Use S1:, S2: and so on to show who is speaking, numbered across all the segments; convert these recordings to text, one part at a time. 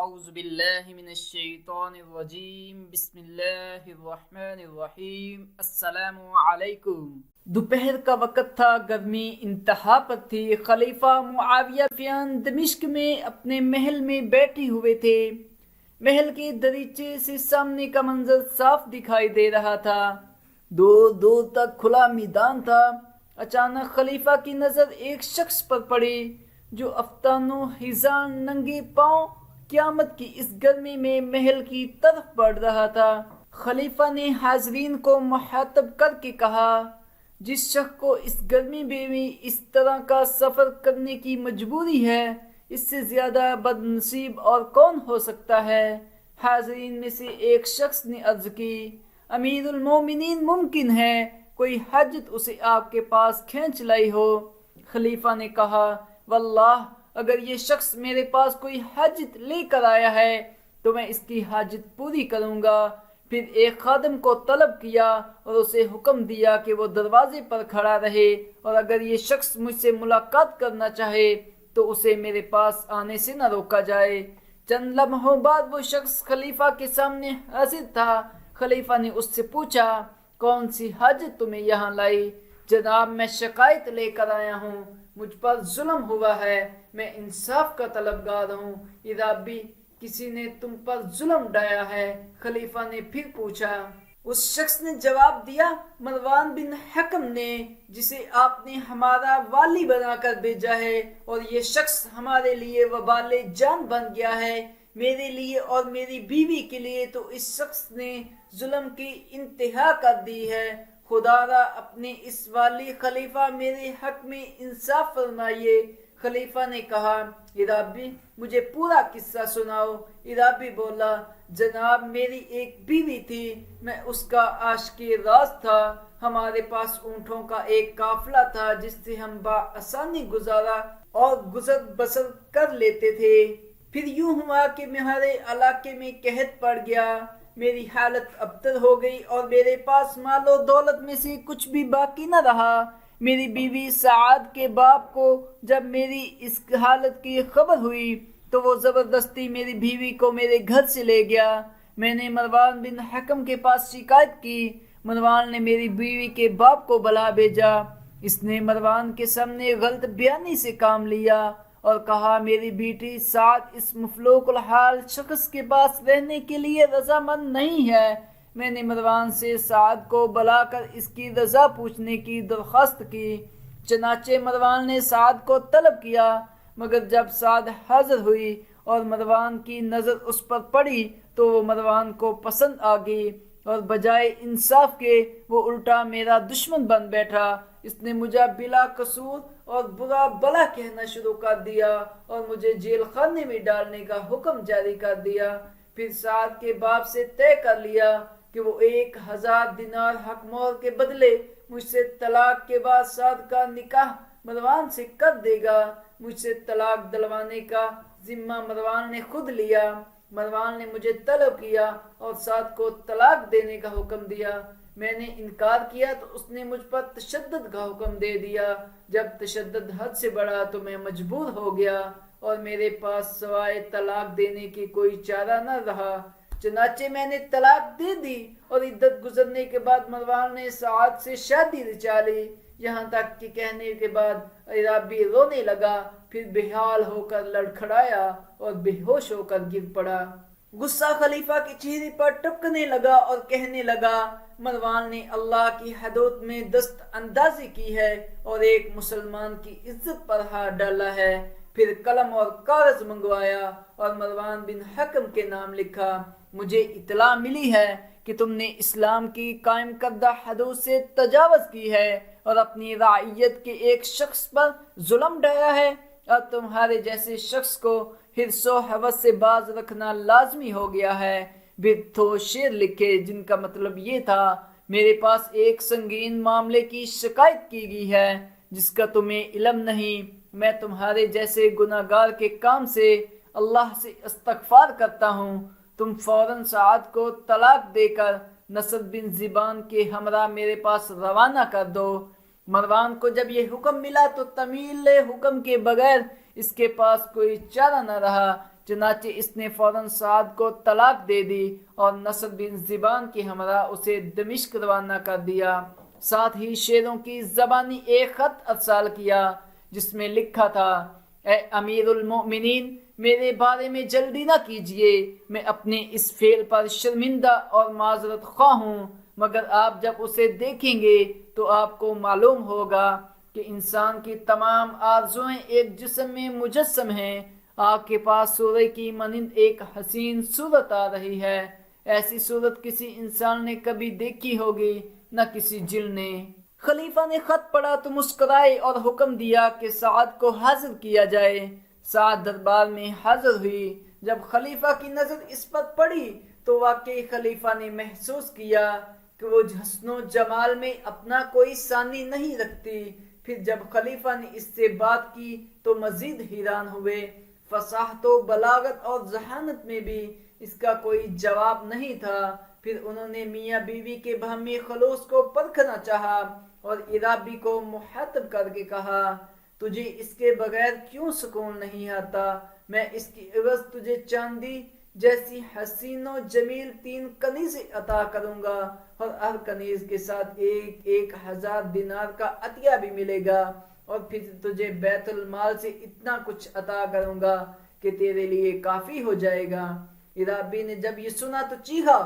S1: اعوذ باللہ من الشیطان الرجیم بسم اللہ الرحمن الرحیم السلام علیکم۔ دوپہر کا وقت تھا، گرمی انتہا پر تھی۔ خلیفہ معاویہ فیان دمشق میں اپنے محل میں بیٹھے ہوئے تھے۔ محل کے دریچے سے سامنے کا منظر صاف دکھائی دے رہا تھا، دور دور تک کھلا میدان تھا۔ اچانک خلیفہ کی نظر ایک شخص پر پڑی جو افتان و حیزان ننگے پاؤں قیامت کی اس گرمی میں محل کی طرف بڑھ رہا تھا۔ خلیفہ نے حاضرین کو مخاطب کر کے کہا، جس شخص کو اس گرمی میں بھی اس طرح کا سفر کرنے کی مجبوری ہے، اس سے زیادہ بد نصیب اور کون ہو سکتا ہے؟ حاضرین میں سے ایک شخص نے عرض کی، امیر المومنین، ممکن ہے کوئی حاجت اسے آپ کے پاس کھینچ لائی ہو۔ خلیفہ نے کہا، واللہ اگر یہ شخص میرے پاس کوئی حاجت لے کر آیا ہے تو میں اس کی حاجت پوری کروں گا۔ پھر ایک خادم کو طلب کیا اور اسے حکم دیا کہ وہ دروازے پر کھڑا رہے، اور اگر یہ شخص مجھ سے ملاقات کرنا چاہے تو اسے میرے پاس آنے سے نہ روکا جائے۔ چند لمحوں بعد وہ شخص خلیفہ کے سامنے حاضر تھا۔ خلیفہ نے اس سے پوچھا، کون سی حاجت تمہیں یہاں لائی؟ جناب، میں شکایت لے کر آیا ہوں، مجھ پر ظلم ہوا ہے، میں انصاف کا طلبگار ہوں، اذا بھی کسی نے تم پر ظلم ڈھایا ہے۔ خلیفہ نے پھر پوچھا۔ اس شخص نے جواب دیا، مروان بن حکم نے، جسے آپ نے ہمارا والی بنا کر بھیجا ہے، اور یہ شخص ہمارے لیے وبال جان بن گیا ہے۔ میرے لیے اور میری بیوی کے لیے تو اس شخص نے ظلم کی انتہا کر دی ہے۔ خدا را اپنے اس والی خلیفہ میرے حق میں انصاف فرمائیے۔ خلیفہ نے کہا، عرابی، مجھے پورا قصہ سناؤ۔ عرابی بولا، جناب، میری ایک بیوی تھی، میں اس کا عاشق راز تھا۔ ہمارے پاس اونٹوں کا ایک قافلہ تھا جس سے ہم بآسانی گزارا اور گزر بسر کر لیتے تھے۔ پھر یوں ہوا کہ ہمارے علاقے میں قحط پڑ گیا، میری حالت ابتر ہو گئی اور میرے پاس مال و دولت میں سے کچھ بھی باقی نہ رہا۔ میری بیوی سعاد کے باپ کو جب میری اس حالت کی خبر ہوئی تو وہ زبردستی میری بیوی کو میرے گھر سے لے گیا۔ میں نے مروان بن حکم کے پاس شکایت کی۔ مروان نے میری بیوی کے باپ کو بلا بھیجا۔ اس نے مروان کے سامنے غلط بیانی سے کام لیا اور کہا، میری بیٹی سعاد اس مفلوک الحال شخص کے پاس رہنے کے لیے رضامند نہیں ہے۔ میں نے مروان سے سعاد کو بلا کر اس کی رضا پوچھنے کی درخواست کی۔ چنانچہ مروان نے سعاد کو طلب کیا، مگر جب سعاد حاضر ہوئی اور مروان کی نظر اس پر پڑی تو وہ مروان کو پسند آ گئی، اور بجائے انصاف کے وہ الٹا میرا دشمن بن بیٹھا۔ اس نے مجھے بلا قصور اور برا بلا کہنا شروع کر دیا اور مجھے جیل خانے میں ڈالنے کا حکم جاری کر دیا۔ پھر سعاد کے باپ سے طے کر لیا کہ وہ 1000 دینار حق مہر کے بدلے مجھ سے طلاق کے بعد سعاد کا نکاح مروان سے کر دے گا۔ مجھ سے طلاق دلوانے کا ذمہ مروان نے خود لیا۔ مروان نے مجھے طلب کیا اور سعاد کو طلاق دینے کا حکم دیا۔ میں نے انکار کیا تو اس نے مجھ پر تشدد کا حکم دے دیا۔ جب تشدد حد سے بڑھا تو میں مجبور ہو گیا اور میرے پاس سوائے طلاق دینے کی کوئی چارہ نہ رہا۔ چنانچہ میں نے طلاق دے دی اور عدت گزرنے کے بعد مروان نے سعاد سے شادی رچا لی، یہاں تک کہ کہنے کے بعد عرابی رونے لگا، پھر بحال ہو کر لڑکھڑایا اور بے ہوش ہو کر گر پڑا۔ غصہ خلیفہ کے چہرے پر ٹپکنے لگا اور کہنے لگا، مروان نے اللہ کی حدود میں دست اندازی کی ہے اور ایک مسلمان کی عزت پر ہاتھ ڈالا ہے۔ پھر قلم اور کاغذ منگوایا اور مروان بن حکم کے نام لکھا۔ مجھے اطلاع ملی ہے کہ تم نے اسلام کی قائم کردہ حدود سے تجاوز کی ہے اور اپنی رعیت کے ایک شخص پر ظلم ڈھایا ہے، اور تمہارے جیسے شخص کو حرص و ہوس سے باز رکھنا لازمی ہو گیا ہے۔ پھر تو شعر لکھے جن کا مطلب یہ تھا، میرے پاس ایک سنگین معاملے کی شکایت کی گئی ہے جس کا تمہیں علم نہیں۔ میں تمہارے جیسے گناہگار کے کام سے اللہ سے استغفار کرتا ہوں۔ تم فوراً سعاد کو طلاق دے کر نصر بن زبان کے ہمراہ میرے پاس روانہ کر دو۔ مروان کو جب یہ حکم ملا تو تعمیل حکم کے بغیر اس کے پاس کوئی چارہ نہ رہا چنانچہ اس نے فوراً سعد کو طلاق دے دی اور نصر بن زبان کی ہمراہ اسے دمشق روانہ کر دیا۔ ساتھ ہی شیروں کی زبانی ایک خط ارسال کیا جس میں لکھا تھا: اے امیر المؤمنین، میرے بارے میں جلدی نہ کیجیے، میں اپنے اس فعل پر شرمندہ اور معذرت خواہ ہوں، مگر آپ جب اسے دیکھیں گے تو آپ کو معلوم ہوگا کہ انسان کی تمام آرزوئیں ایک جسم میں مجسم ہیں۔ آپ کے پاس سورہ کی مانند ایک حسین صورت آ رہی ہے، ایسی صورت کسی انسان نے کبھی دیکھی ہوگی نہ کسی جن نے۔ خلیفہ نے خط پڑھا تو مسکرائے اور حکم دیا کہ سعد کو حاضر کیا جائے۔ سعد دربار میں حاضر ہوئی۔ جب خلیفہ کی نظر اس پر پڑی تو واقعی خلیفہ نے محسوس کیا کہ وہ حسن و جمال میں اپنا کوئی ثانی نہیں رکھتی۔ پھر جب خلیفہ نے اس سے بات کی تو مزید حیران ہوئے۔ فصاحت و بلاغت اور ذہانت میں بھی اس کا کوئی جواب نہیں تھا۔ پھر انہوں نے میاں بیوی کے باہمی خلوص کو پرکھنا چاہا اور عرابی کو مخاطب کر کے کہا: تجھے اس کے بغیر کیوں سکون نہیں آتا؟ میں اس کی عوض تجھے چاندی جیسی حسین و جمیل 3 کنیزیں عطا کروں گا اور ہر کنیز کے ساتھ 1000 دینار کا عطیہ بھی ملے گا، اور پھر تجھے بیت المال سے اتنا کچھ عطا کروں گا کہ تیرے لیے کافی ہو جائے گا۔ عرابی نے جب یہ سنا تو چیخا: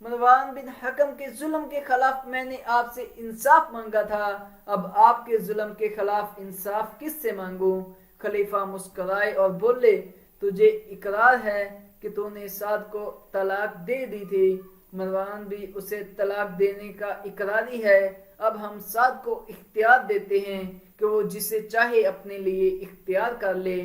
S1: مروان بن حکم کے ظلم کے خلاف میں نے آپ سے انصاف مانگا تھا، اب آپ کے ظلم کے خلاف انصاف کس سے مانگوں؟ خلیفہ مسکرائے اور بولے: تجھے اقرار ہے کہ تو نے سعد کو طلاق دے دی تھی، مروان بھی اسے طلاق دینے کا اقراری ہے، اب ہم سعد کو اختیار دیتے ہیں کہ وہ جسے چاہے اپنے لیے اختیار کر لے۔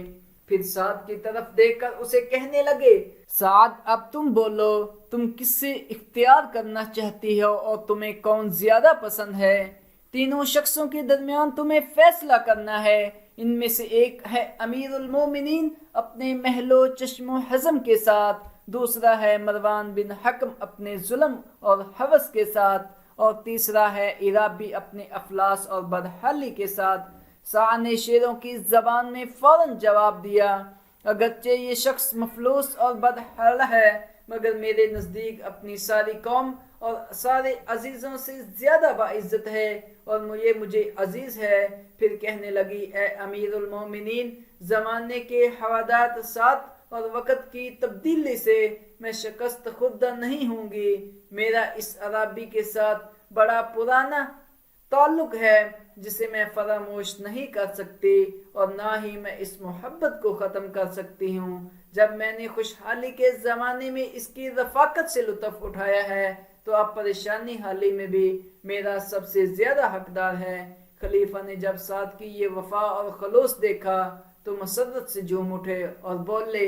S1: پھر سعد کی طرف دیکھ کر اسے کہنے لگے: سعد، اب تم بولو، تم کس سے اختیار کرنا چاہتی ہو اور تمہیں کون زیادہ پسند ہے؟ تینوں شخصوں کے درمیان تمہیں فیصلہ کرنا ہے۔ ان میں سے ایک ہے امیر المومنین اپنے محل و چشم و حزم کے ساتھ، دوسرا ہے مروان بن حکم اپنے ظلم اور ہوس کے ساتھ، اور تیسرا ہے عرابی اپنے افلاس اور بدحالی کے ساتھ۔ سعد نے شیروں کی زبان میں فوراً جواب دیا: اگرچہ یہ شخص مفلوس اور بدحال ہے، مگر میرے نزدیک اپنی ساری قوم اور سارے عزیزوں سے زیادہ باعزت ہے اور یہ مجھے عزیز ہے۔ پھر کہنے لگی: اے امیر المومنین، زمانے کے حوادث ساتھ اور وقت کی تبدیلی سے میں شکست خوردہ نہیں ہوں گی۔ میرا اس عرابی کے ساتھ بڑا پرانا تعلق ہے جسے میں فراموش نہیں کر سکتی، اور نہ ہی میں اس محبت کو ختم کر سکتی ہوں۔ جب میں نے خوشحالی کے زمانے میں اس کی رفاقت سے لطف اٹھایا ہے تو اب پریشانی حالی میں بھی میرا سب سے زیادہ حقدار ہے۔ خلیفہ نے جب سعد کی یہ وفا اور خلوص دیکھا تو مسرت سے جھوم اٹھے اور بولے: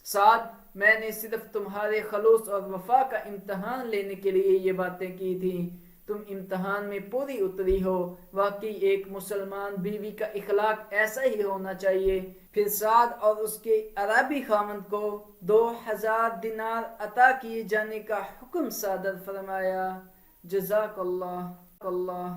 S1: سعد، میں نے صرف تمہارے خلوص اور وفا کا امتحان لینے کے لیے یہ باتیں کی تھیں، تم امتحان میں پوری اتری ہو۔ واقعی ایک مسلمان بیوی کا اخلاق ایسا ہی ہونا چاہیے۔ پھر سعد اور اس کے عربی خاوند کو 2000 دینار عطا کیے جانے کا حکم صادر فرمایا۔ جزاک اللہ۔